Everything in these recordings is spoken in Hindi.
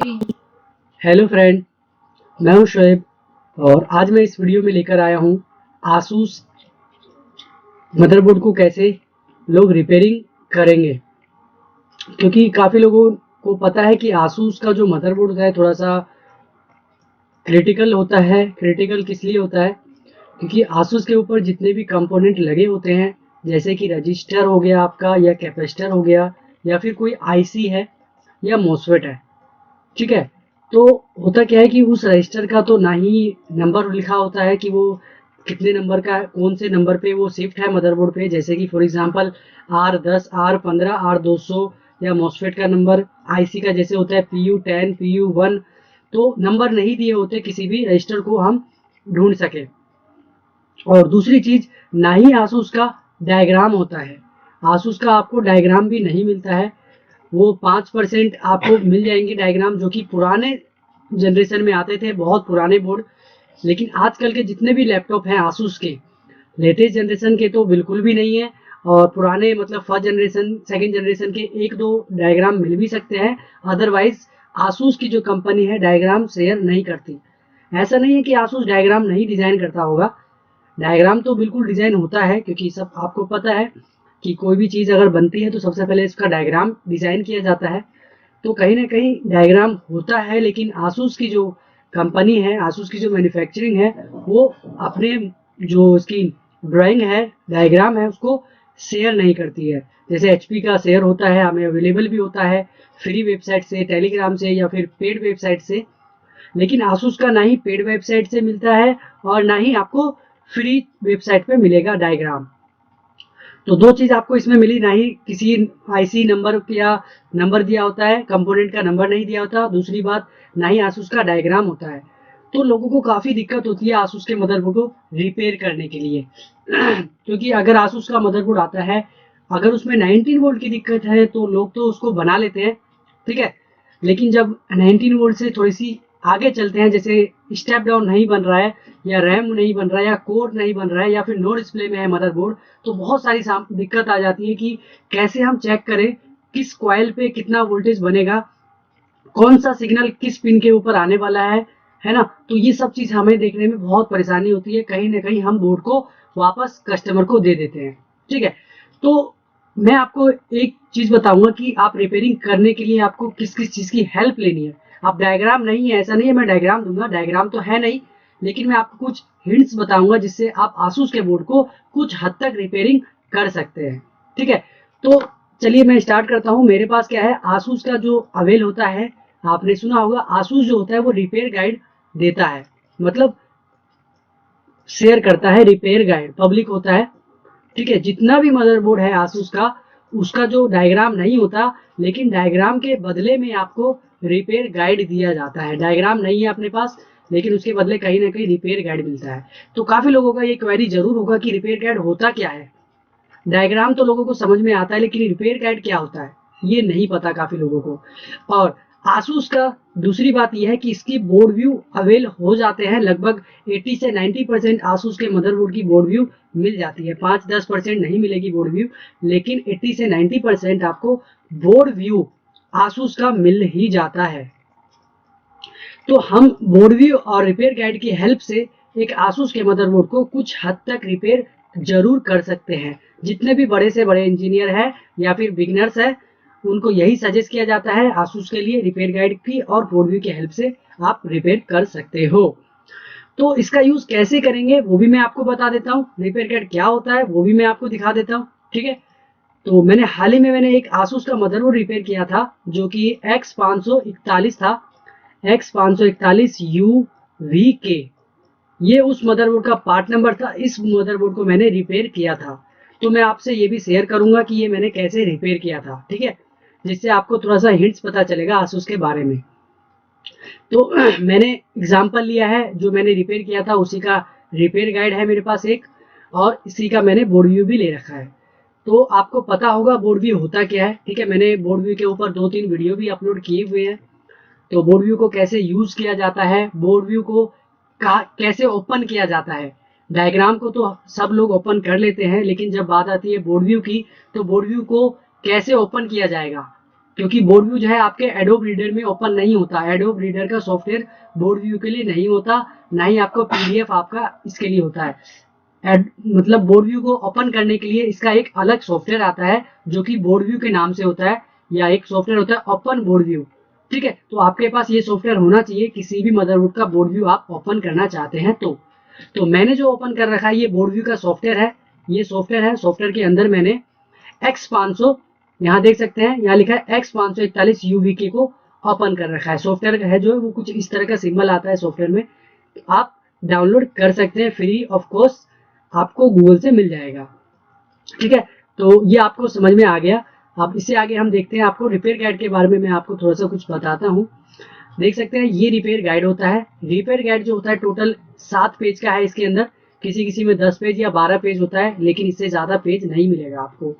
हेलो फ्रेंड, मैं हूं शोएब और आज मैं इस वीडियो में लेकर आया हूं आसूस मदरबोर्ड को कैसे लोग रिपेयरिंग करेंगे। क्योंकि काफ़ी लोगों को पता है कि आसूस का जो मदरबोर्ड होता है थोड़ा सा क्रिटिकल होता है। क्रिटिकल किस लिए होता है? क्योंकि आसूस के ऊपर जितने भी कंपोनेंट लगे होते हैं, जैसे कि रजिस्टर हो गया आपका, या कैपेसिटर हो गया, या फिर कोई आईसी है या मोसफेट है, ठीक है। तो होता क्या है कि उस रजिस्टर का तो ना ही नंबर लिखा होता है कि वो कितने नंबर का है, कौन से नंबर पे वो शिफ्ट है मदरबोर्ड पे, जैसे कि for example R10, R15, R200, या मॉसफेट का नंबर, आईसी का जैसे होता है PU10, PU1। तो नंबर नहीं दिए होते किसी भी रजिस्टर को हम ढूंढ सके। और दूसरी चीज, ना ही आसूस का डायग्राम होता है। आसूस का आपको डायग्राम भी नहीं मिलता है। वो 5% आपको मिल जाएंगे डायग्राम, जो कि पुराने जनरेशन में आते थे, बहुत पुराने बोर्ड। लेकिन आजकल के जितने भी लैपटॉप हैं आसूस के, लेटेस्ट जनरेशन के तो बिल्कुल भी नहीं है। और पुराने मतलब फर्स्ट जनरेशन, सेकंड जनरेशन के एक दो डायग्राम मिल भी सकते हैं। अदरवाइज आसूस की जो कंपनी है डायग्राम शेयर नहीं करती। ऐसा नहीं है कि आसूस डायग्राम नहीं डिजाइन करता होगा, डायग्राम तो बिल्कुल डिजाइन होता है। क्योंकि सब आपको पता है कि कोई भी चीज़ अगर बनती है तो सबसे पहले इसका डायग्राम डिजाइन किया जाता है। तो कहीं ना कहीं डायग्राम होता है, लेकिन आसूस की जो कंपनी है, आसूस की जो मैन्युफैक्चरिंग है, वो अपने जो इसकी ड्राइंग है, डायग्राम है, उसको शेयर नहीं करती है। जैसे HP का शेयर होता है, हमें अवेलेबल भी होता है फ्री वेबसाइट से, टेलीग्राम से, या फिर पेड वेबसाइट से। लेकिन आसूस का ना ही पेड वेबसाइट से मिलता है और ना ही आपको फ्री वेबसाइट पे मिलेगा डायग्राम। तो दो चीज आपको इसमें मिली, ना ही किसी आईसी नंबर या नंबर दिया होता है, कंपोनेंट का नंबर नहीं दिया होता। दूसरी बात, ना ही आसूस का डायग्राम होता है। तो लोगों को काफी दिक्कत होती है आसूस के मदरबोर्ड को रिपेयर करने के लिए। क्योंकि अगर आसूस का मदरबोर्ड आता है, अगर उसमें 19 वोल्ट की दिक्कत है तो लोग तो उसको बना लेते हैं, ठीक है। लेकिन जब 19 वोल्ट से थोड़ी सी आगे चलते हैं, जैसे स्टेप डाउन नहीं बन रहा है, या रैम नहीं बन रहा है, या कोर नहीं बन रहा है, या फिर नो डिस्प्ले में है मदरबोर्ड, तो बहुत सारी दिक्कत आ जाती है कि कैसे हम चेक करें किस कॉइल पे कितना वोल्टेज बनेगा, कौन सा सिग्नल किस पिन के ऊपर आने वाला है ना। तो ये सब चीज हमें देखने में बहुत परेशानी होती है। कहीं ना कहीं हम बोर्ड को वापस कस्टमर को दे देते हैं, ठीक है। तो मैं आपको एक चीज बताऊंगा कि आप रिपेयरिंग करने के लिए आपको किस किस चीज की हेल्प लेनी है। आप डायग्राम नहीं है, ऐसा नहीं है मैं डायग्राम दूंगा, डायग्राम तो है नहीं, लेकिन मैं आपको कुछ हिंट्स बताऊंगा जिससे आप आसूस के बोर्ड को कुछ हद तक रिपेयरिंग कर सकते हैं, ठीक है। तो चलिए मैं स्टार्ट करता हूँ। मेरे पास क्या है, आसूस का जो अवेल होता है, आपने सुना होगा आसूस जो होता है वो रिपेयर गाइड देता है, मतलब शेयर करता है रिपेयर गाइड, पब्लिक होता है, ठीक है। जितना भी मदरबोर्ड है आसूस का, उसका जो डायग्राम नहीं होता, लेकिन डायग्राम के बदले में आपको रिपेयर गाइड दिया जाता है। डायग्राम नहीं है अपने पास, लेकिन उसके बदले कहीं ना कहीं रिपेयर गाइड मिलता है। तो काफी लोगों का ये क्वेरी जरूर होगा कि रिपेयर गाइड होता क्या है। डायग्राम तो लोगों को समझ में आता है, लेकिन रिपेयर गाइड क्या होता है ये नहीं पता काफी लोगों को। और आसूस का दूसरी बात यह है कि इसकी बोर्ड व्यू अवेल हो जाते हैं, लगभग 80 से 90% आसूस के मदरबोर्ड की बोर्ड व्यू मिल जाती है। 5-10% नहीं मिलेगी बोर्ड व्यू, लेकिन 80 से 90% आपको बोर्ड व्यू आसूस का मिल ही जाता है। तो हम बोर्ड व्यू और रिपेयर गाइड की हेल्प से एक आसूस के मदरबोर्ड को कुछ हद तक रिपेयर जरूर कर सकते हैं। जितने भी बड़े से बड़े इंजीनियर हैं या फिर बिगनर्स हैं, उनको यही सजेस्ट किया जाता है आसूस के लिए रिपेयर गाइड की और बोर्ड व्यू की हेल्प से आप रिपेयर कर सकते हो। तो इसका यूज कैसे करेंगे वो भी मैं आपको बता देता हूँ, रिपेयर गाइड क्या होता है वो भी मैं आपको दिखा देता हूँ, ठीक है। तो हाल ही में मैंने एक आसूस का मदरबोर्ड रिपेयर किया था, जो कि X541 था, X541UVK। ये उस मदरबोर्ड का पार्ट नंबर था। इस मदरबोर्ड को मैंने रिपेयर किया था। तो मैं आपसे ये भी शेयर करूंगा कि ये मैंने कैसे रिपेयर किया था, ठीक है, जिससे आपको थोड़ा सा हिंट्स पता चलेगा आसूस के बारे में। तो मैंने एग्जाम्पल लिया है, जो मैंने रिपेयर किया था उसी का रिपेयर गाइड है मेरे पास एक, और इसी का मैंने बोर्ड व्यू भी ले रखा है। तो आपको पता होगा बोर्ड व्यू होता क्या है, ठीक है। मैंने बोर्ड व्यू के ऊपर 2-3 वीडियो भी अपलोड किए हुए हैं। तो बोर्ड व्यू को कैसे यूज किया जाता है, बोर्ड व्यू को कैसे ओपन किया जाता है। डायग्राम को तो सब लोग ओपन कर लेते हैं, लेकिन जब बात आती है बोर्ड व्यू की, तो बोर्ड व्यू को कैसे ओपन किया जाएगा, क्योंकि बोर्ड व्यू जो है आपके एडोब रीडर में ओपन नहीं होता। एडोब रीडर का सॉफ्टवेयर बोर्ड व्यू के लिए नहीं होता, ना ही आपको पीडीएफ आपका इसके लिए होता है। मतलब बोर्ड व्यू को ओपन करने के लिए इसका एक अलग सॉफ्टवेयर आता है जो कि बोर्ड व्यू के नाम से होता है, या एक सॉफ्टवेयर होता है ओपन बोर्ड व्यू। ठीक है, तो आपके पास ये सॉफ्टवेयर होना चाहिए किसी भी मदरबोर्ड का बोर्ड व्यू आप ओपन करना चाहते हैं तो मैंने जो ओपन कर रखा है ये बोर्ड व्यू का सॉफ्टवेयर है। ये सॉफ्टवेयर है, सॉफ्टवेयर के अंदर मैंने X500 यहाँ देख सकते हैं, यहाँ लिखा है X541 UVK को ओपन कर रखा है। सॉफ्टवेयर है जो है वो कुछ इस तरह का सिंबल आता है सॉफ्टवेयर में, आप डाउनलोड कर सकते हैं फ्री ऑफ कॉस्ट, आपको गूगल से मिल जाएगा। ठीक है, तो ये आपको समझ में आ गया। अब इससे आगे हम देखते हैं, आपको रिपेयर गाइड के बारे में मैं आपको थोड़ा सा कुछ बताता हूँ। देख सकते हैं ये रिपेयर गाइड होता है। रिपेयर गाइड जो होता है टोटल 7 पेज का है। इसके अंदर किसी किसी में 10 पेज या 12 पेज होता है, लेकिन इससे ज्यादा पेज नहीं मिलेगा आपको।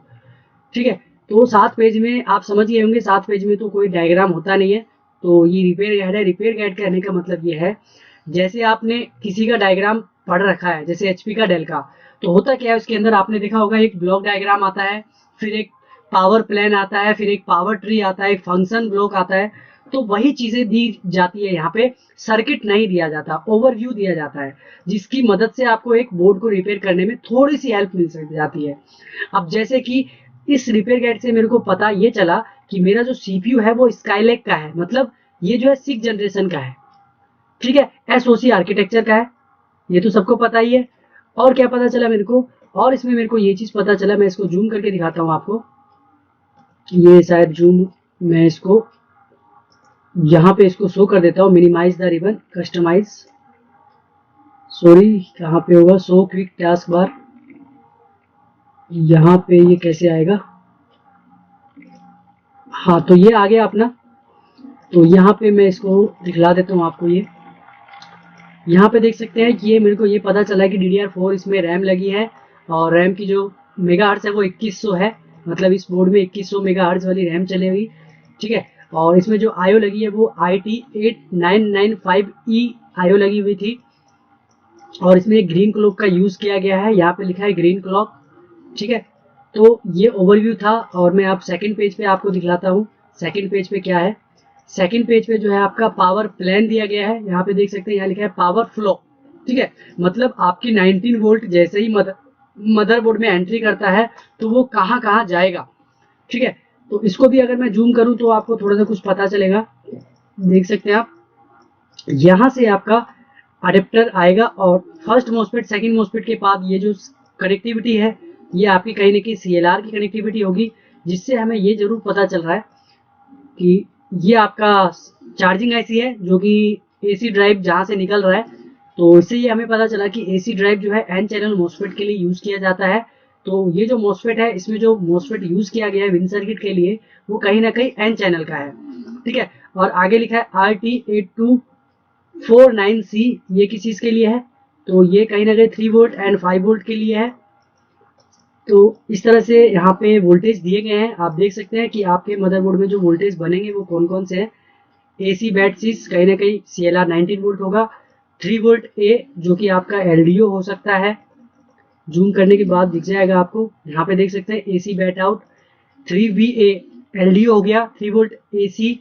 ठीक है, तो 7 पेज में आप समझ गए होंगे, 7 पेज में तो कोई डायग्राम होता नहीं है। तो ये रिपेयर गाइड है। रिपेयर गाइड कहने का मतलब ये है, जैसे आपने किसी का डायग्राम पढ़ रखा है, जैसे एचपी का, डेल का, तो होता क्या है उसके अंदर आपने देखा होगा एक ब्लॉक डायग्राम आता है, फिर एक पावर प्लान आता है, फिर एक पावर ट्री आता है, एक फंक्शन ब्लॉक आता है। तो वही चीजें दी जाती है यहाँ पे, सर्किट नहीं दिया जाता, ओवरव्यू दिया जाता है, जिसकी मदद से आपको एक बोर्ड को रिपेयर करने में थोड़ी सी हेल्प मिल जाती है। अब जैसे कि इस रिपेयर गाइड से मेरे को पता ये चला कि मेरा जो सीपीयू है वो स्काईलैक का है, मतलब ये जो है 6th जनरेशन का है। ठीक है, एसओसी आर्किटेक्चर का है, ये तो सबको पता ही है। और क्या पता चला मेरे को, और इसमें मेरे को ये चीज पता चला, मैं इसको जूम करके दिखाता हूँ आपको। ये शायद जूम, मैं इसको यहाँ पे इसको शो कर देता हूँ, minimize the ribbon, customize, sorry कहाँ पे होगा, शो क्विक टास्क बार, यहाँ पे ये कैसे आएगा, हाँ तो ये आ गया अपना। तो यहाँ पे मैं इसको दिखला देता हूँ आपको। ये यहाँ पे देख सकते हैं कि ये मेरे को ये पता चला कि DDR4 इसमें रैम लगी है, और रैम की जो मेगाहर्ट्ज है वो 2100 है, मतलब इस बोर्ड में 2100 मेगाहर्ट्ज वाली रैम चलेगी। ठीक है, और इसमें जो आईओ लगी है वो IT8995E आईओ लगी हुई थी, और इसमें एक ग्रीन क्लॉक का यूज किया गया है, यहाँ पे लिखा है ग्रीन क्लॉक। ठीक है, तो ये ओवरव्यू था, और मैं आप सेकंड पेज पे आपको दिखलाता हूँ। सेकंड पेज पे क्या है, सेकंड पेज पे जो है आपका पावर प्लान दिया गया है, यहाँ पे देख सकते हैं, यहाँ लिखा है पावर फ्लो। ठीक है, मतलब आपकी 19 वोल्ट जैसे ही मदरबोर्ड में एंट्री करता है तो वो कहाँ कहाँ जाएगा। ठीक है, तो इसको भी अगर मैं जूम करूं तो आपको थोड़ा सा कुछ पता चलेगा। देख सकते हैं आप, यहाँ से आपका अडेप्टर आएगा, और फर्स्ट मोस्फेट सेकंड मोस्फेट के बाद ये जो कनेक्टिविटी है ये आपकी कहीं ना कहीं CLR की कनेक्टिविटी होगी, जिससे हमें ये जरूर पता चल रहा है कि ये आपका चार्जिंग आईसी है, जो कि एसी ड्राइव जहां से निकल रहा है। तो इससे ये हमें पता चला कि एसी ड्राइव जो है एन चैनल मोस्फेट के लिए यूज किया जाता है। तो ये जो मोस्फेट है, इसमें जो मोस्फेट यूज किया गया है विन सर्किट के लिए, वो कहीं ना कहीं एन चैनल का है। ठीक है, और आगे लिखा है RT8249C, ये किस चीज के लिए है, तो ये कहीं ना कहीं 3 वोल्ट एंड 5 वोल्ट के लिए है। तो इस तरह से यहाँ पे वोल्टेज दिए गए हैं, आप देख सकते हैं कि आपके मदरबोर्ड में जो वोल्टेज बनेंगे वो कौन कौन से हैं। AC बैट 6 कहीं ना कहीं CLR 19 वोल्ट होगा, 3 वोल्ट A जो कि आपका LDO हो सकता है, जूम करने के बाद दिख जाएगा आपको। यहाँ पे देख सकते हैं AC bat out 3VA LDO हो गया, 3 volt AC,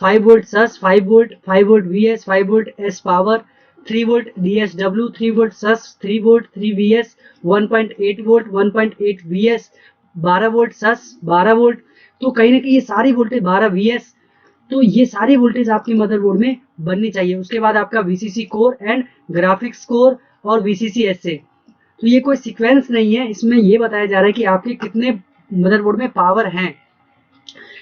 5 volt sus, 5 volt, 5 volt VS, 5 volt S power, 3 volt DSW, 3 volt sus, 3 volt 3 VS, 1.8 volt, 1.8 VS, 12 volt sus, 12 volt. तो कहीं ना कहीं ये सारी वोल्टेज 12 VS, तो ये सारी वोल्टेज आपके मदरबोर्ड में बननी चाहिए। उसके बाद आपका VCC core and graphics core और VCC SA। तो ये कोई सीक्वेंस नहीं है, इसमें ये बताया जा रहा है कि आपके कितने मदरबोर्ड में पावर हैं।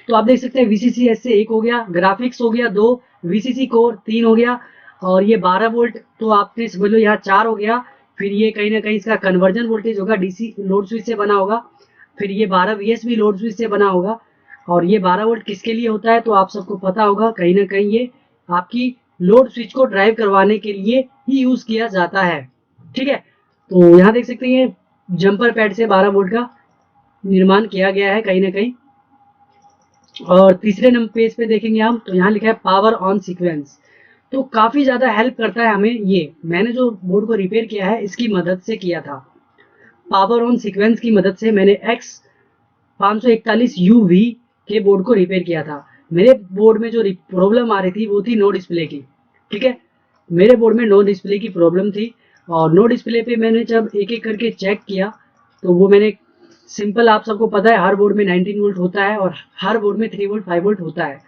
तो आप देख सकते हैं VCC SA 1 हो गया, ग्राफिक्स हो गया 2, VCC कोर 3 हो गया, और ये 12 वोल्ट तो आपने समझ लो यहाँ 4 हो गया। फिर ये कहीं ना कहीं इसका कन्वर्जन वोल्टेज होगा, DC लोड स्विच से बना होगा। फिर ये 12 VS भी लोड स्विच से बना होगा। और ये 12 वोल्ट किसके लिए होता है, तो आप सबको पता होगा, कहीं ना कहीं ये आपकी लोड स्विच को ड्राइव करवाने के लिए ही यूज किया जाता है। ठीक है, तो यहाँ देख सकते हैं जंपर पैड से 12 वोल्ट का निर्माण किया गया है कहीं ना कहीं। और तीसरे नंबर पेज पे देखेंगे हम, तो यहाँ लिखा है पावर ऑन सीक्वेंस। तो काफी ज्यादा हेल्प करता है हमें, ये मैंने जो बोर्ड को रिपेयर किया है इसकी मदद से किया था। पावर ऑन सीक्वेंस की मदद से मैंने X541UV के बोर्ड को रिपेयर किया था। मेरे बोर्ड में जो प्रॉब्लम आ रही थी वो थी नो डिस्प्ले की। ठीक है, मेरे बोर्ड में नो डिस्प्ले की प्रॉब्लम थी, और नो डिस्प्ले पे मैंने जब एक एक करके चेक किया तो वो मैंने सिंपल, आप सबको पता है हर बोर्ड में 19 वोल्ट होता है और हर बोर्ड में 3 वोल्ट 5 वोल्ट होता है।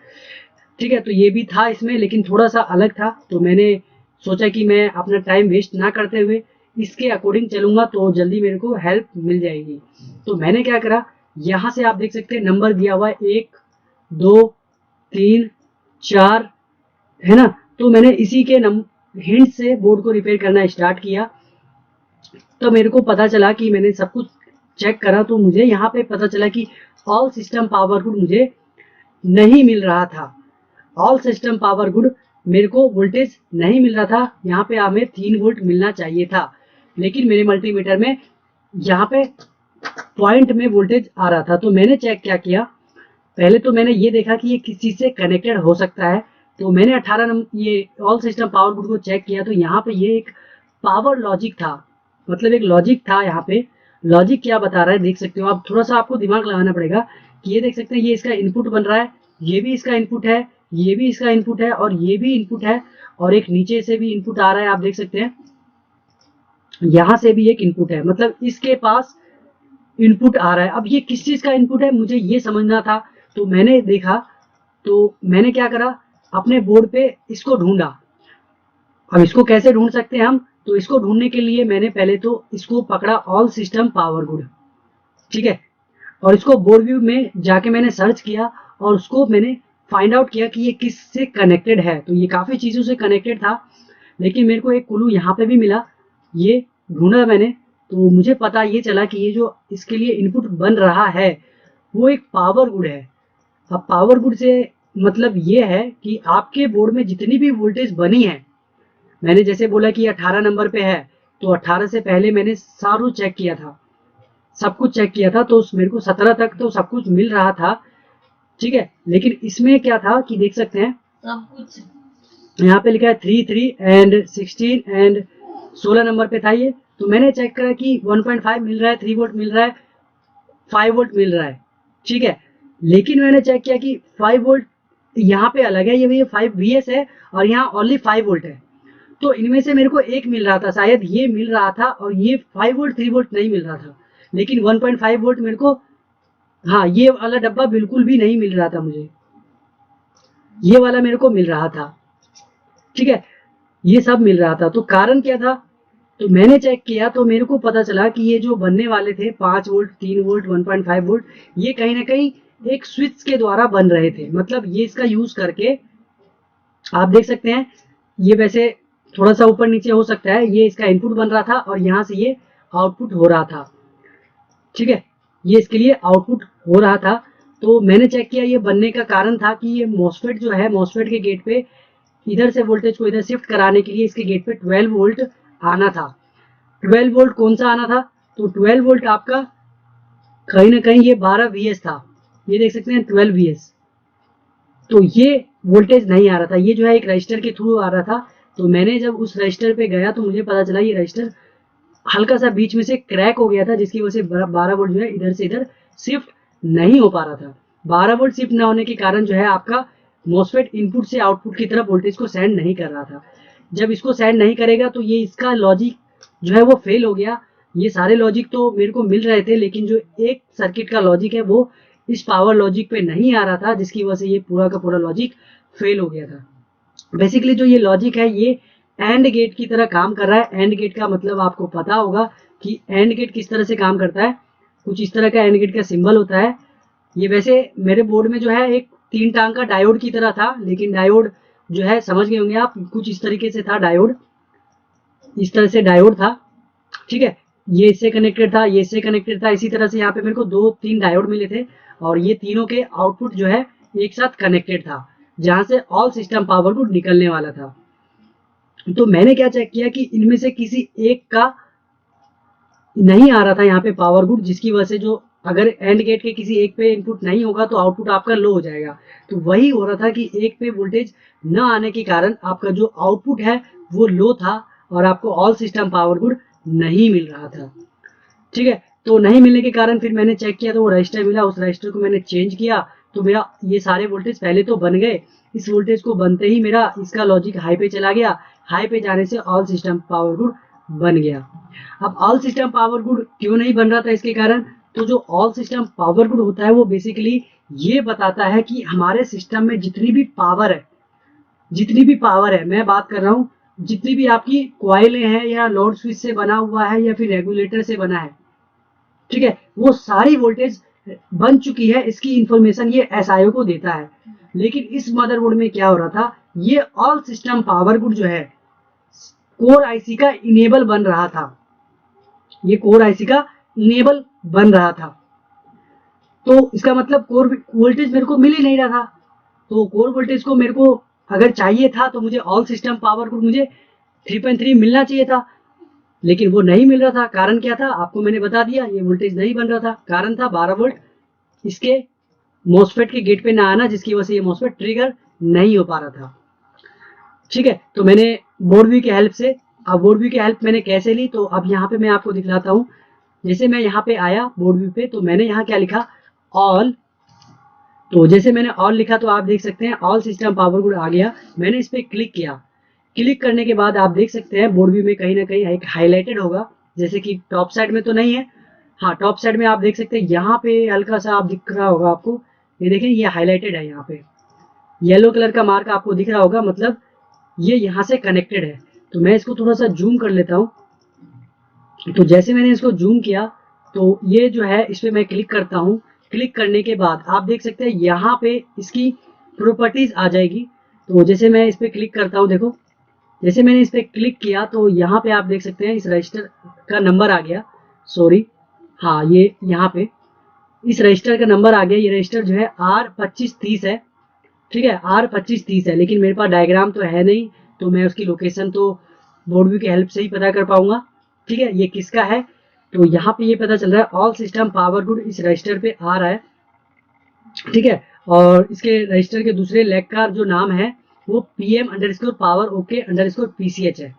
ठीक है, तो ये भी था इसमें, लेकिन थोड़ा सा अलग था। तो मैंने सोचा कि मैं अपना टाइम वेस्ट ना करते हुए इसके अकॉर्डिंग चलूंगा तो जल्दी मेरे को हेल्प मिल जाएगी। तो मैंने क्या करा, यहाँ से आप देख सकते हैं नंबर दिया हुआ है 1 2 3 4, है ना। तो मैंने इसी के हिंट से बोर्ड को रिपेयर करना स्टार्ट किया। तो मेरे को पता चला कि मैंने सब कुछ चेक करा तो मुझे यहाँ पे पता चला कि ऑल सिस्टम पावर गुड मुझे नहीं मिल रहा था। ऑल सिस्टम पावर गुड मेरे को वोल्टेज नहीं मिल रहा था। यहाँ पे हमें 3 वोल्ट मिलना चाहिए था, लेकिन मेरे मल्टीमीटर में यहाँ पे पॉइंट में वोल्टेज आ रहा था। तो मैंने चेक क्या किया, पहले तो मैंने ये देखा कि ये किस चीज से कनेक्टेड हो सकता है। तो मैंने 18 नंबर ये ऑल सिस्टम पावर गुड को चेक किया, तो यहाँ पे ये एक पावर लॉजिक था, मतलब एक लॉजिक था। यहाँ पे लॉजिक क्या बता रहा है देख सकते हो आप, थोड़ा सा आपको दिमाग लगाना पड़ेगा कि ये देख सकते हैं ये इसका इनपुट बन रहा है, ये भी इसका इनपुट है, ये भी इसका इनपुट है और ये भी इनपुट है, और एक नीचे से भी इनपुट आ रहा है, आप देख सकते हैं यहाँ से भी एक इनपुट है, मतलब इसके पास इनपुट आ रहा है। अब ये किस चीज का इनपुट है मुझे ये समझना था। तो मैंने देखा, तो मैंने क्या करा, अपने बोर्ड पे इसको ढूंढा। अब इसको कैसे ढूंढ सकते हैं हम, तो इसको ढूंढने के लिए मैंने पहले तो इसको पकड़ा ऑल सिस्टम पावर गुड। ठीक है, और इसको बोर्ड व्यू में जाके मैंने सर्च किया और उसको मैंने फाइंड आउट किया कि ये किस से कनेक्टेड है। तो ये काफी चीजों से कनेक्टेड था, लेकिन मेरे को एक क्लू यहाँ पे भी मिला, ये ढूंढा मैंने तो मुझे पता ये चला कि ये जो इसके लिए इनपुट बन रहा है वो एक पावर गुड है। अब पावर गुड से मतलब ये है कि आपके बोर्ड में जितनी भी वोल्टेज बनी है, मैंने जैसे बोला कि 18 नंबर पे है, तो 18 से पहले मैंने सारू चेक किया था, सब कुछ चेक किया था, तो मेरे को 17 तक तो सब कुछ मिल रहा था। ठीक है, लेकिन इसमें क्या था कि देख सकते हैं सब कुछ यहाँ पे लिखा है 3 एंड 16 एंड 16 नंबर पे था ये। तो मैंने चेक करा कि 1.5 मिल रहा है, 3 वोल्ट मिल रहा है, 5 वोल्ट मिल रहा है। ठीक है, लेकिन मैंने चेक किया कि 5 वोल्ट यहाँ पे अलग है, ये 5 VS है और यहाँ ओनली 5 वोल्ट है। तो इनमें से मेरे को एक मिल रहा था, शायद ये मिल रहा था, और ये 5 वोल्ट 3 वोल्ट नहीं मिल रहा था। लेकिन 1.5 वोल्ट मेरे को, हाँ ये वाला डब्बा बिल्कुल भी नहीं मिल रहा था मुझे, ये वाला मेरे को मिल रहा था। ठीक है, ये सब मिल रहा था। तो कारण क्या था, तो मैंने चेक किया तो मेरे को पता चला कि ये जो बनने वाले थे 5 वोल्ट 3 वोल्ट 1.5 वोल्ट, ये कहीं ना कहीं एक स्विच के द्वारा बन रहे थे। मतलब ये इसका यूज करके आप देख सकते हैं, ये वैसे थोड़ा सा ऊपर नीचे हो सकता है, ये इसका इनपुट बन रहा था और यहाँ से ये आउटपुट हो रहा था। ठीक है, ये इसके लिए आउटपुट हो रहा था। तो मैंने चेक किया, ये बनने का कारण था कि ये मॉसफेट जो है, मॉसफेट के गेट पे इधर से वोल्टेज को इधर शिफ्ट कराने के लिए इसके गेट पे 12 वोल्ट आना था। 12 वोल्ट कौन सा आना था, तो 12 वोल्ट आपका कहीं ना कहीं ये 12 VS था, ये देख सकते हैं 12 VS। तो ये वोल्टेज नहीं आ रहा था, ये जो है एक रजिस्टर के थ्रू आ रहा था। तो मैंने जब उस रजिस्टर पे गया तो मुझे पता चला ये रजिस्टर हल्का सा बीच में से क्रैक हो गया था, जिसकी वजह से 12 वोल्ट जो है इधर से इधर शिफ्ट नहीं हो पा रहा था। 12 वोल्ट शिफ्ट ना होने के कारण जो है आपका मॉसफेट इनपुट से आउटपुट की तरफ वोल्टेज को सेंड नहीं कर रहा था। जब इसको सेंड नहीं करेगा तो ये इसका लॉजिक जो है वो फेल हो गया। ये सारे लॉजिक तो मेरे को मिल रहे थे, लेकिन जो एक सर्किट का लॉजिक है वो इस पावर लॉजिक पे नहीं आ रहा था, जिसकी वजह से ये पूरा का पूरा लॉजिक फेल हो गया था। बेसिकली जो ये लॉजिक है ये एंड गेट की तरह काम कर रहा है। एंड गेट का मतलब आपको पता होगा कि एंड गेट किस तरह से काम करता है, कुछ इस तरह का एंड गेट का सिंबल होता है। ये वैसे मेरे बोर्ड में जो है एक 3 टांग का डायोड की तरह था, लेकिन डायोड जो है समझ गए होंगे आप, कुछ इस तरीके से था डायोड, इस तरह से डायोड था। ठीक है, ये इससे कनेक्टेड था, ये इससे कनेक्टेड था, इसी तरह से यहाँ पे मेरे को 2-3 डायोड मिले थे और ये तीनों के आउटपुट जो है एक साथ कनेक्टेड था, जहां से ऑल सिस्टम पावर गुड निकलने वाला था। तो मैंने क्या चेक किया कि इनमें से किसी एक का नहीं आ रहा था यहाँ पे पावर गुड, जिसकी वजह से जो अगर एंड गेट के किसी एक पे इनपुट नहीं होगा तो आउटपुट आपका लो हो जाएगा। तो वही हो रहा था कि एक पे वोल्टेज न आने के कारण आपका जो आउटपुट है वो लो था और आपको ऑल सिस्टम पावर गुड नहीं मिल रहा था। ठीक है, तो नहीं मिलने के कारण फिर मैंने चेक किया तो वो रजिस्टर मिला, उस रजिस्टर को मैंने चेंज किया, तो मेरा ये सारे वोल्टेज पहले तो बन गए, इस वोल्टेज को बनते ही मेरा इसका लॉजिक हाई पे चला गया, हाई पे जाने से ऑल सिस्टम पावर गुड बन गया। अब ऑल सिस्टम पावर गुड क्यों नहीं बन रहा था इसके कारण, तो जो ऑल सिस्टम पावर गुड होता है वो बेसिकली ये बताता है कि हमारे सिस्टम में जितनी भी पावर है, मैं बात कर रहा हूँ जितनी भी आपकी क्वाइलें हैं या लोड स्विच से बना हुआ है या फिर रेगुलेटर से बना है, ठीक है, वो सारी वोल्टेज बन चुकी है, इसकी इंफॉर्मेशन ये एसआईओ को देता है। लेकिन इस मदरबोर्ड में क्या हो रहा था, ये ऑल सिस्टम पावर गुड जो है कोर आईसी का इनेबल बन रहा था, ये कोर आईसी का इनेबल बन रहा था। तो इसका मतलब कोर वोल्टेज मेरे को मिल ही नहीं रहा था। तो कोर वोल्टेज को मेरे को अगर चाहिए था तो मुझे ऑल सिस्टम पावर गुड मुझे 3.3 मिलना चाहिए था, लेकिन वो नहीं मिल रहा था। कारण क्या था आपको मैंने बता दिया, ये वोल्टेज नहीं बन रहा था। कारण था 12 वोल्ट इसके मॉसफेट के गेट पे ना आना, जिसकी वजह से ये मॉसफेट ट्रिगर नहीं हो पा रहा था। ठीक है, तो मैंने बोर्ड व्यू की हेल्प से, अब बोर्ड व्यू की हेल्प मैंने कैसे ली, तो अब यहाँ पे मैं आपको दिखलाता हूँ। जैसे मैं यहाँ पे आया बोर्ड व्यू पे, तो मैंने यहाँ क्या लिखा, ऑल। तो जैसे मैंने ऑल लिखा तो आप देख सकते हैं ऑल सिस्टम पावर गुड आ गया। मैंने इस पर क्लिक किया, क्लिक करने के बाद आप देख सकते हैं बोर्ड व्यू में कहीं ना कहीं एक हाईलाइटेड होगा, जैसे कि टॉप साइड में तो नहीं है, हाँ टॉप साइड में आप देख सकते हैं यहाँ पे हल्का सा आप दिख रहा होगा आपको, ये देखें ये हाईलाइटेड है, यहाँ पे येलो कलर का मार्क आपको दिख रहा होगा, मतलब ये यहाँ से कनेक्टेड है। तो मैं इसको थोड़ा सा जूम कर लेता हूँ। तो जैसे मैंने इसको जूम किया तो ये जो है इस पर मैं क्लिक करता हूँ, क्लिक करने के बाद आप देख सकते हैं यहाँ पे इसकी प्रॉपर्टीज आ जाएगी। तो जैसे मैं इस पर क्लिक करता हूँ, देखो जैसे मैंने इस पर क्लिक किया तो यहाँ पे आप देख सकते हैं इस रजिस्टर का नंबर आ गया, सॉरी हाँ ये यहाँ पे इस रजिस्टर का नंबर आ गया। ये रजिस्टर जो है R2530 है, ठीक है R2530 है, लेकिन मेरे पास डायग्राम तो है नहीं, तो मैं उसकी लोकेशन तो बोर्ड व्यू की हेल्प से ही पता कर पाऊंगा। ठीक है, ये किसका है, तो यहाँ पे ये पता चल रहा है ऑल सिस्टम पावर गुड इस रजिस्टर पे आ रहा है। ठीक है, और इसके रजिस्टर के दूसरे लेग का जो नाम है वो PM_power_OK_PCH है।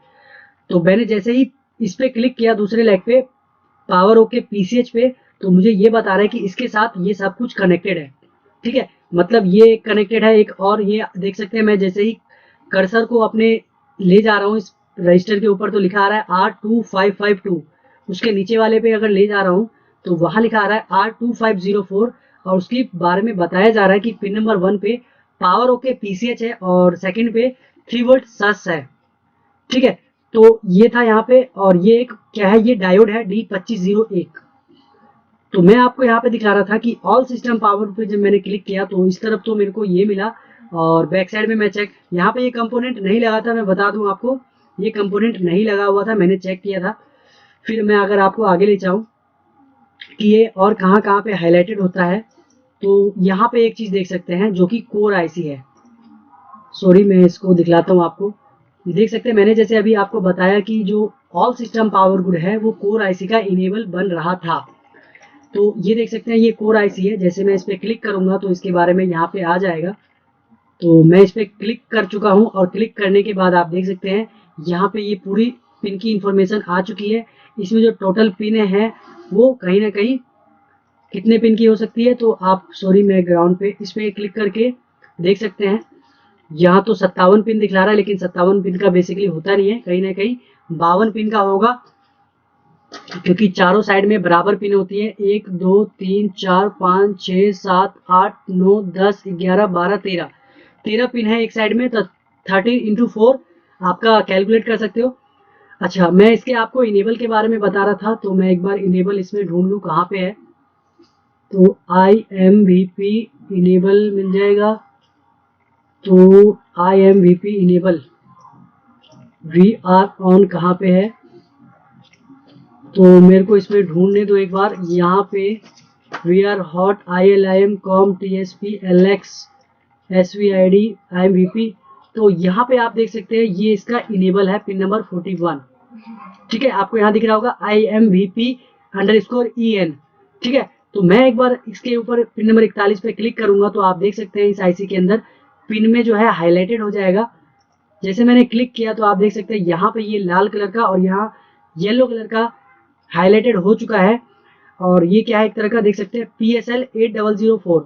तो मैंने जैसे ही इस पे क्लिक किया दूसरे लेग पे पावर ओके PCH पे, तो मुझे ये बता रहा है कि इसके साथ ये सब कुछ कनेक्टेड है। ठीक है, मतलब ये कनेक्टेड है एक, और ये देख सकते हैं मैं जैसे ही कर्सर को अपने ले जा रहा हूँ इस रजिस्टर के ऊपर तो लिखा आ रहा है R2552, उसके नीचे वाले पे अगर ले जा रहा हूँ तो वहां लिखा आ रहा है R2504, और उसके बारे में बताया जा रहा है कि पिन नंबर 1 पे पावर ओके PCH है और सेकंड पे 3 वोल्ट सस है। ठीक है, तो ये था यहाँ पे, और ये एक क्या है, ये डायोड है D2501। तो मैं आपको यहाँ पे दिखा रहा था कि ऑल सिस्टम पावर पे जब मैंने क्लिक किया तो इस तरफ तो मेरे को ये मिला, और बैक साइड में मैं चेक, यहाँ पे ये कंपोनेंट नहीं लगा था, मैं बता दूं आपको ये कंपोनेंट नहीं लगा हुआ था, मैंने चेक किया था। फिर मैं अगर आपको आगे ले जाऊं कि ये और कहाँ कहाँ पे हाईलाइटेड होता है, तो यहाँ पे एक चीज देख सकते हैं जो कि कोर आईसी है। सॉरी मैं इसको दिखलाता हूँ आपको, देख सकते हैं मैंने जैसे अभी आपको बताया कि जो ऑल सिस्टम पावर गुड है वो कोर आईसी का इनेबल बन रहा था। तो ये देख सकते हैं ये कोर आईसी है, जैसे मैं इस पर क्लिक करूंगा तो इसके बारे में यहाँ पे आ जाएगा। तो मैं इस पर क्लिक कर चुका हूँ, और क्लिक करने के बाद आप देख सकते हैं यहाँ पे ये पूरी पिन की इंफॉर्मेशन आ चुकी है। इसमें जो टोटल पिन है वो कहीं ना कहीं कितने पिन की हो सकती है, तो आप सॉरी मैं ग्राउंड पे इस पर क्लिक करके देख सकते हैं यहाँ तो 57 पिन दिखला रहा है, लेकिन 57 पिन का बेसिकली होता नहीं है, कहीं ना कहीं 52 पिन का होगा, क्योंकि चारों साइड में बराबर पिन होती है। 1 2 3 4 5 6 7 8 9 10 11 12 13 पिन है एक साइड में, तो 30×4 आपका कैलकुलेट कर सकते हो। अच्छा मैं इसके आपको इनेबल के बारे में बता रहा था, तो मैं एक बार इनेबल इसमें ढूंढ लूँ कहाँ पे है, तो IMVP इनेबल मिल जाएगा। तो IMVP इनेबल VR ऑन कहाँ पे है, तो मेरे को इसमें ढूंढने दो एक बार। यहाँ पे VR hot ILIM COM TSP LX SVID IMVP, तो यहाँ पे आप देख सकते हैं ये इसका इनेबल है पिन नंबर 41। ठीक है, आपको यहाँ दिख रहा होगा IMVP_EN। ठीक है, तो मैं एक बार इसके ऊपर पिन नंबर 41 पे क्लिक करूंगा तो आप देख सकते हैं इस आईसी के अंदर पिन में जो है हाईलाइटेड हो जाएगा। जैसे मैंने क्लिक किया तो आप देख सकते हैं यहाँ पे ये लाल कलर का और यहाँ येलो कलर का हाईलाइटेड हो चुका है, और ये क्या है एक तरह का देख सकते हैं PSL 8004।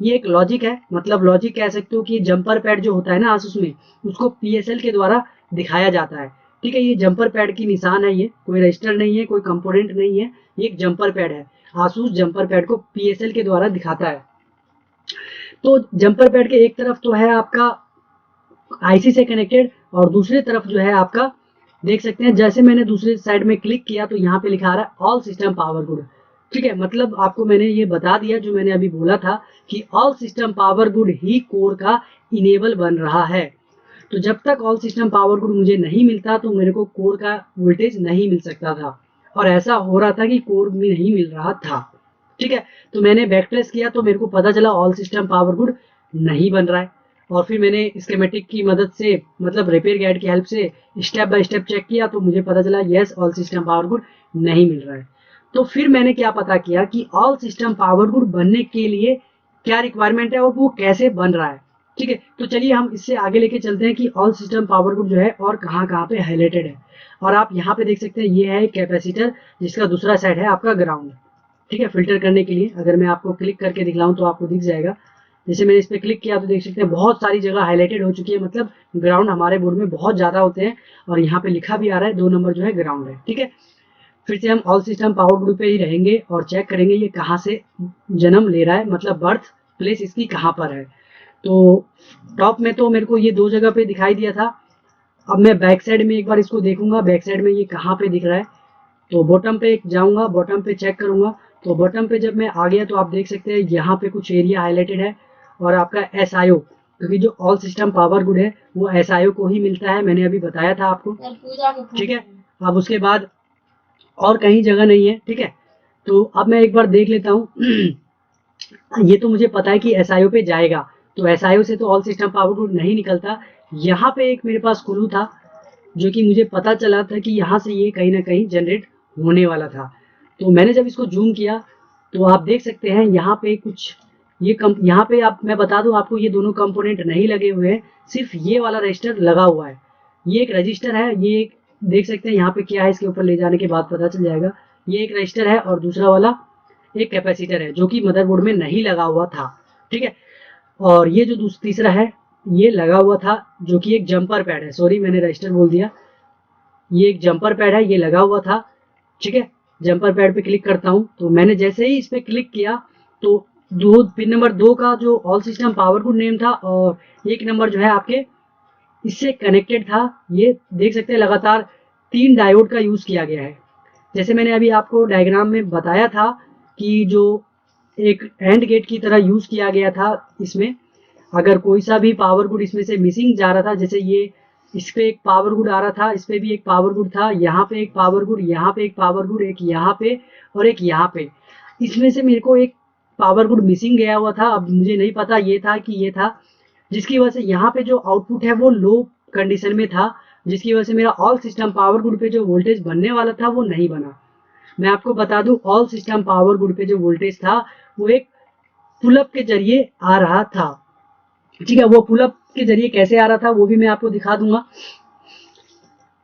ये एक लॉजिक है, मतलब लॉजिक कह सकते हो कि जंपर पैड जो होता है ना आसूस में, उसको पीएसएल के द्वारा दिखाया जाता है। ठीक है, ये जंपर पैड की निशान है, ये कोई रजिस्टर नहीं है, कोई कंपोनेंट नहीं है, ये एक जंपर पैड है। आसूस जंपर पैड को पीएसएल के द्वारा दिखाता है। तो जंपर पैड के एक तरफ तो है आपका आईसी से कनेक्टेड, और दूसरी तरफ जो है आपका देख सकते हैं, जैसे मैंने दूसरे साइड में क्लिक किया तो यहाँ पे लिखा आ रहा है ऑल सिस्टम पावर गुड। ठीक है, मतलब आपको मैंने ये बता दिया जो मैंने अभी बोला था कि ऑल सिस्टम पावर गुड ही कोर का इनेबल बन रहा है। तो जब तक ऑल सिस्टम पावर गुड मुझे नहीं मिलता तो मेरे को कोर का वोल्टेज नहीं मिल सकता था, और ऐसा हो रहा था कि कोर में नहीं मिल रहा था। ठीक है, तो मैंने बैकप्लेस किया तो मेरे को पता चला ऑल सिस्टम पावर गुड नहीं बन रहा है, और फिर मैंने स्कीमेटिक की मदद से, मतलब रिपेयर गाइड की हेल्प से स्टेप बाय स्टेप चेक किया तो मुझे पता चला yes all system power good नहीं मिल रहा है। तो फिर मैंने क्या पता किया कि ऑल सिस्टम पावर गुड बनने के लिए क्या रिक्वायरमेंट है और वो कैसे बन रहा है। ठीक है, तो चलिए हम इससे आगे लेके चलते हैं कि ऑल सिस्टम पावर गुड जो है और कहाँ कहाँ पे हाईलाइटेड है। और आप यहाँ पे देख सकते हैं ये है कैपेसिटर, जिसका दूसरा साइड है आपका ग्राउंड। ठीक है, फिल्टर करने के लिए अगर मैं आपको क्लिक करके दिखलाऊं तो आपको दिख जाएगा। जैसे मैंने इस पर क्लिक किया तो देख सकते हैं बहुत सारी जगह हाईलाइटेड हो चुकी है, मतलब ग्राउंड हमारे बोर्ड में बहुत ज्यादा होते हैं, और यहाँ पे लिखा भी आ रहा है 2 नंबर जो है ग्राउंड है। ठीक है, फिर से हम ऑल सिस्टम पावर ग्रुप पे ही रहेंगे और चेक करेंगे ये कहाँ से जन्म ले रहा है, मतलब बर्थ प्लेस इसकी कहाँ पर है। तो टॉप में तो मेरे को ये 2 जगह पे दिखाई दिया था। अब मैं बैक साइड में एक बार इसको देखूंगा, बैक साइड में ये कहाँ पे दिख रहा है। तो बॉटम पे जाऊंगा, बॉटम पे चेक करूंगा। तो बॉटम पे जब मैं आ गया तो आप देख सकते हैं यहाँ पे कुछ एरिया हाईलाइटेड है, और आपका एसआईओ, क्योंकि जो ऑल सिस्टम पावर गुड है वो एसआईओ को ही मिलता है, मैंने अभी बताया था आपको। ठीक है, अब उसके बाद और कहीं जगह नहीं है। ठीक है, तो अब मैं एक बार देख लेता हूँ। ये तो मुझे पता है कि एसआईओ पे जाएगा, तो एसआईओ से तो ऑल सिस्टम पावर गुड नहीं निकलता। यहाँ पे एक मेरे पास क्लू था जो कि मुझे पता चला था कि यहाँ से ये कहीं ना कहीं जनरेट होने वाला था। तो मैंने जब इसको जूम किया तो आप देख सकते हैं यहाँ पे कुछ यहाँ पे आप, मैं बता दूं आपको, ये दोनों कंपोनेंट नहीं लगे हुए हैं, सिर्फ ये वाला रजिस्टर लगा हुआ है। ये एक रजिस्टर है, ये एक देख सकते हैं यहाँ पे क्या है, इसके ऊपर ले जाने के बाद पता चल जाएगा। ये एक रजिस्टर है और दूसरा वाला एक कैपेसिटर है जो कि मदरबोर्ड में नहीं लगा हुआ था। ठीक है, और ये जो तीसरा है ये लगा हुआ था जो कि एक जंपर पैड है, सॉरी मैंने रजिस्टर बोल दिया, ये एक जंपर पैड है, ये लगा हुआ था। ठीक है, जंपर पैड पे क्लिक करता हूं, तो मैंने जैसे ही इस पे क्लिक किया तो पिन नंबर 2 का जो all system power good name था, और 1 नंबर जो है आपके इससे कनेक्टेड था। ये देख सकते हैं लगातार 3 डायोड का यूज किया गया है। जैसे मैंने अभी आपको डायग्राम में बताया था कि जो एक एंड गेट की तरह यूज किया गया था, इसमें अगर कोई सा भी पावर गुड इसमें से मिसिंग जा रहा था, जैसे ये इस पे एक पावर गुड आ रहा था, इस पे भी एक पावर गुड था, यहाँ पे एक पावर गुड, यहाँ पे एक पावर गुड, एक यहाँ पे और एक यहाँ पे, इसमें से मेरे को एक पावर गुड मिसिंग गया हुआ था। अब मुझे नहीं पता ये था कि ये था, जिसकी वजह से यहाँ पे जो आउटपुट है वो लो कंडीशन में था, जिसकी वजह से मेरा ऑल सिस्टम पावर गुड पे जो वोल्टेज बनने वाला था वो नहीं बना। मैं आपको बता दूं ऑल सिस्टम पावर गुड पे जो वोल्टेज था वो एक पुलअप के जरिए आ रहा था। ठीक है, वो पुलअप के जरिए कैसे आ रहा था वो भी मैं आपको दिखा दूंगा।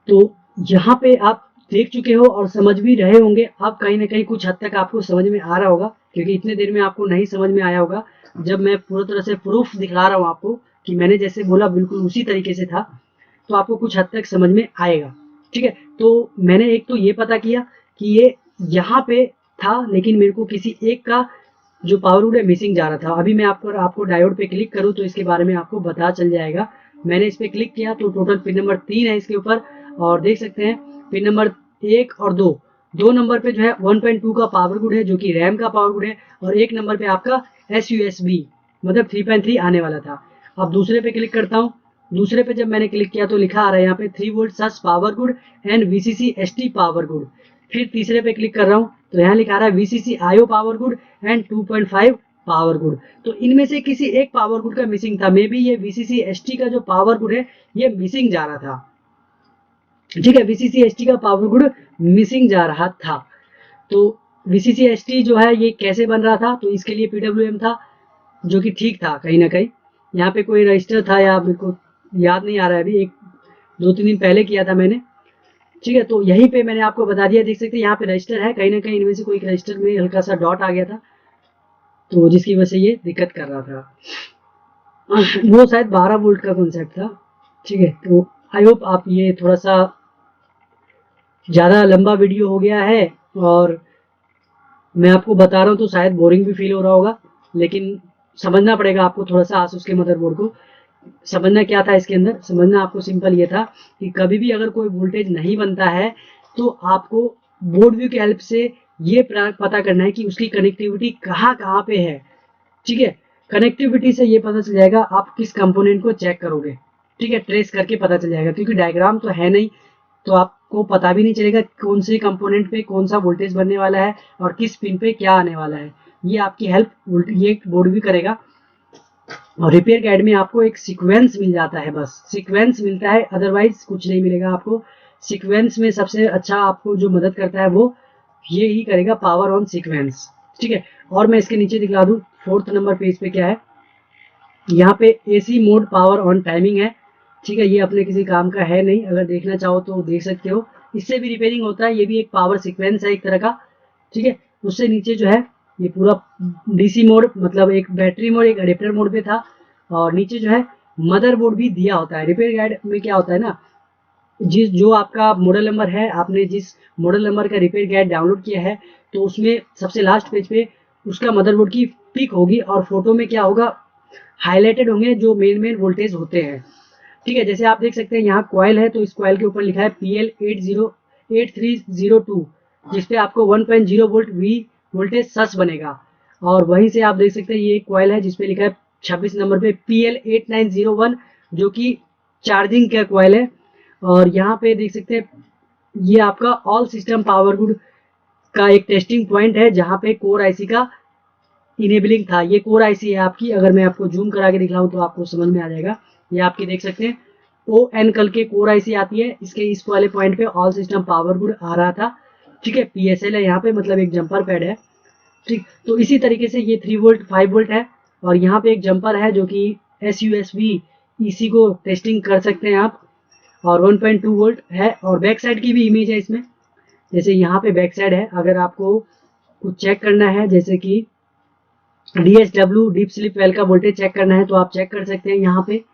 तो यहाँ पे आप देख चुके हो और समझ भी रहे होंगे, अब कहीं ना कहीं कुछ हद तक आपको समझ में आ रहा होगा, क्योंकि इतने देर में आपको नहीं समझ में आया होगा। जब मैं पूरी तरह से प्रूफ दिखला रहा हूँ आपको कि मैंने जैसे बोला बिल्कुल उसी तरीके से था, तो आपको कुछ हद तक समझ में आएगा। ठीक है, तो मैंने एक तो ये पता किया कि ये यहाँ पे था, लेकिन मेरे को किसी एक का जो पावर गुड है मिसिंग जा रहा था। अभी मैं आपको डायोड पे क्लिक करूँ तो इसके बारे में आपको पता चल जाएगा। मैंने इस पे क्लिक किया तो टोटल पिन नंबर 3 है इसके ऊपर, और देख सकते हैं पिन नंबर 1 और 2 नंबर पे जो है 1.2 का पावर गुड है जो कि रैम का पावर गुड है, और 1 नंबर पे आपका SUSB मतलब 3.3 आने वाला था। अब दूसरे पे क्लिक करता हूँ, दूसरे पे जब मैंने क्लिक किया तो लिखा आ रहा है यहाँ पे 3 volt sauce power good and VCC ST power good. फिर तीसरे पे क्लिक कर रहा हूँ तो यहाँ लिखा रहा है VCC IO power good and 2.5 power good. तो इनमें से किसी एक पावर गुड का मिसिंग था, मे बी ये VCC ST का जो पावर गुड है ये मिसिंग जा रहा था। ठीक है, VCC ST का पावर गुड मिसिंग जा रहा था। तो VCC ST जो है ये कैसे बन रहा था, तो इसके लिए PWM था जो कि ठीक था कहीं ना कहीं। यहाँ पे कोई रजिस्टर था या मेरे को याद नहीं आ रहा है, अभी 2-3 दिन पहले किया था मैंने। ठीक है, तो यहीं पे मैंने आपको बता दिया, देख सकते हैं यहाँ पे रजिस्टर है, कहीं ना कहीं इनमें से कोई एक रजिस्टर में हल्का सा डॉट आ गया था। तो जिसकी वजह से ये दिक्कत कर रहा था। वो शायद 12 वोल्ट का कॉन्सेप्ट था, ठीक है। तो आई होप आप, ये थोड़ा सा ज़्यादा लंबा वीडियो हो गया है और मैं आपको बता रहा हूँ तो शायद बोरिंग भी फील हो रहा होगा, लेकिन समझना पड़ेगा आपको थोड़ा सा आसूस के मदरबोर्ड को। समझना क्या था इसके अंदर, समझना आपको सिंपल ये था कि कभी भी अगर कोई वोल्टेज नहीं बनता है तो आपको बोर्ड व्यू की हेल्प से ये पता करना है कि उसकी कनेक्टिविटी कहाँ कहाँ पे है, ठीक है। कनेक्टिविटी से ये पता चल जाएगा आप किस कंपोनेंट को चेक करोगे, ठीक है, ट्रेस करके पता चल जाएगा, क्योंकि डायग्राम तो है नहीं तो आपको पता भी नहीं चलेगा कौन से कंपोनेंट पे कौन सा वोल्टेज बनने वाला है और किस पिन पे क्या आने वाला है। ये आपकी हेल्प ये बोर्ड भी करेगा। और रिपेयर गाइड में आपको एक सीक्वेंस मिल जाता है, बस सीक्वेंस मिलता है, अदरवाइज कुछ नहीं मिलेगा आपको। सीक्वेंस में सबसे अच्छा आपको जो मदद करता है वो ये ही करेगा, पावर ऑन सीक्वेंस, ठीक है। और मैं इसके नीचे दिखला दूं 4th नंबर पेज पे क्या है, यहाँ पे AC mode power on timing है, ठीक है। ये अपने किसी काम का है नहीं, अगर देखना चाहो तो देख सकते हो। इससे भी रिपेयरिंग होता है, ये भी एक पावर सीक्वेंस है एक तरह का, ठीक है। उससे नीचे जो है ये पूरा डीसी मोड, मतलब एक बैटरी मोड, एक अडेप्टर मोड पे था। और नीचे जो है मदरबोर्ड भी दिया होता है। रिपेयर गाइड में क्या होता है ना, जो आपका मॉडल नंबर है, आपने जिस मॉडल नंबर का रिपेयर गाइड डाउनलोड किया है, तो उसमें सबसे लास्ट पेज पे उसका मदरबोर्ड की पिक होगी और फोटो में क्या होगा, हाईलाइटेड होंगे जो मेन वोल्टेज होते हैं, ठीक है। जैसे आप देख सकते हैं यहाँ कॉइल है, तो इस कॉइल के ऊपर लिखा है PL8302, जिसपे आपको 1.0 वोल्ट वी वोल्टेज सस बनेगा। और वहीं से आप देख सकते हैं ये कॉइल है जिसपे लिखा है 26 नंबर पे PL8901, जो कि चार्जिंग का कॉइल है। और यहाँ पे देख सकते हैं ये आपका ऑल सिस्टम पावर गुड का एक टेस्टिंग पॉइंट है, जहाँ पे कोर आईसी का इनेबलिंग था। ये कोर आईसी है आपकी, अगर मैं आपको जूम करा के दिखलाऊं तो आपको समझ में आ जाएगा। ये आपकी देख सकते हैं ON कल के कोर आईसी आती है, इसके इस वाले पॉइंट पे ऑल सिस्टम पावर गुड आ रहा था, ठीक है। PSL है यहाँ पे, मतलब एक जंपर पैड है, ठीक। तो इसी तरीके से ये 3 वोल्ट 5 वोल्ट है, और यहाँ पे एक जंपर है जो कि SUSB EC को टेस्टिंग कर सकते हैं आप, और 1.2 वोल्ट है। और बैक साइड की भी इमेज है इसमें, जैसे यहाँ पे बैक साइड है। अगर आपको कुछ चेक करना है, जैसे कि DSW डीप स्लीप वेल का वोल्टेज चेक करना है, तो आप चेक कर सकते हैं यहाँ पे।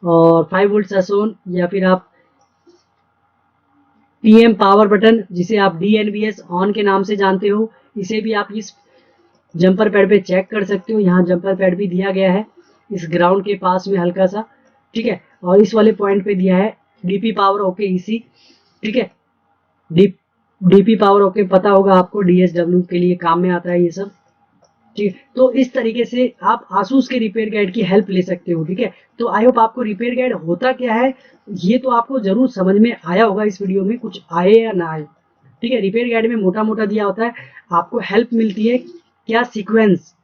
और 5 वोल्ट ससोन, या फिर आप PM पावर बटन, जिसे आप DNBS ऑन के नाम से जानते हो, इसे भी आप इस जंपर पैड पे चेक कर सकते हो। यहाँ जंपर पैड भी दिया गया है इस ग्राउंड के पास में हल्का सा, ठीक है। और इस वाले पॉइंट पे दिया है DP पावर ओके EC, ठीक है। DP पावर ओके पता होगा आपको, DSW के लिए काम में आता है ये सब, ठीक है। तो इस तरीके से आप आसूस के रिपेयर गाइड की हेल्प ले सकते हो, ठीक है। तो आई होप आपको रिपेयर गाइड होता क्या है ये तो आपको जरूर समझ में आया होगा इस वीडियो में, कुछ आए या ना आए, ठीक है। रिपेयर गाइड में मोटा मोटा दिया होता है, आपको हेल्प मिलती है क्या, सीक्वेंस,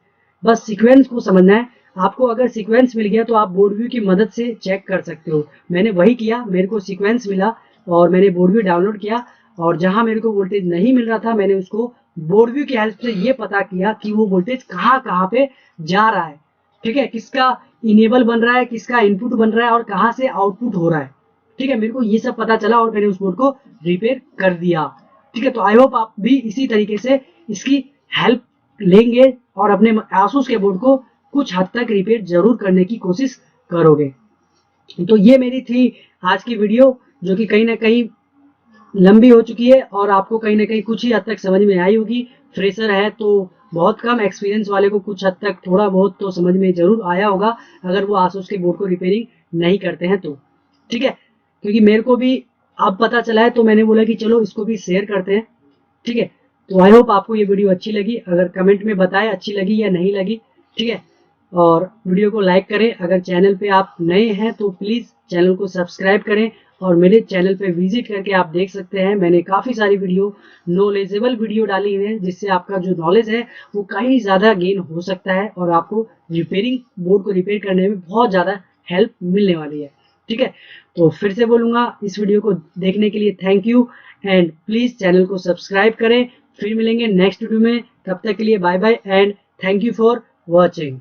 बस सीक्वेंस को समझना है आपको। अगर सीक्वेंस मिल गया तो आप बोर्ड व्यू की मदद से चेक कर सकते हो। मैंने वही किया, मेरे को सीक्वेंस मिला और मैंने बोर्ड व्यू डाउनलोड किया, और जहां मेरे को वोल्टेज नहीं मिल रहा था मैंने उसको बोर्ड व्यू की हेल्प से ये पता किया कि वो वोल्टेज कहाँ कहाँ पे जा रहा है, ठीक है, किसका इनेबल बन रहा है, किसका इनपुट बन रहा है और कहाँ से आउटपुट हो रहा है, ठीक है। मेरे को ये सब पता चला और मैंने उस बोर्ड को रिपेयर कर दिया, ठीक है। तो आई होप आप भी इसी तरीके से इसकी हेल्प लेंगे और अपने आसूस के बोर्ड को कुछ हद तक रिपेयर जरूर करने की कोशिश करोगे। तो ये मेरी थी आज की वीडियो, जो कि कहीं ना कहीं लंबी हो चुकी है और आपको कहीं ना कहीं कुछ ही हद तक समझ में आई होगी। फ्रेशर है तो बहुत कम, एक्सपीरियंस वाले को कुछ हद तक थोड़ा बहुत तो समझ में जरूर आया होगा, अगर वो आसूस के बोर्ड को रिपेयरिंग नहीं करते हैं तो, ठीक है। क्योंकि मेरे को भी अब पता चला है तो मैंने बोला कि चलो इसको भी शेयर करते हैं, ठीक है। तो आई होप आपको ये वीडियो अच्छी लगी, अगर कमेंट में बताएं अच्छी लगी या नहीं लगी, ठीक है। और वीडियो को लाइक करें, अगर चैनल पे आप नए हैं तो प्लीज़ चैनल को सब्सक्राइब करें, और मेरे चैनल पे विजिट करके आप देख सकते हैं मैंने काफ़ी सारी वीडियो, नॉलेजेबल वीडियो डाली हुई है, जिससे आपका जो नॉलेज है वो कहीं ज़्यादा गेन हो सकता है और आपको रिपेयरिंग बोर्ड को रिपेयर करने में बहुत ज़्यादा हेल्प मिलने वाली है, ठीक है। तो फिर से बोलूँगा, इस वीडियो को देखने के लिए thank you, and please channel को सब्सक्राइब करें। फिर मिलेंगे नेक्स्ट वीडियो में, तब तक के लिए bye bye and thank you for watching.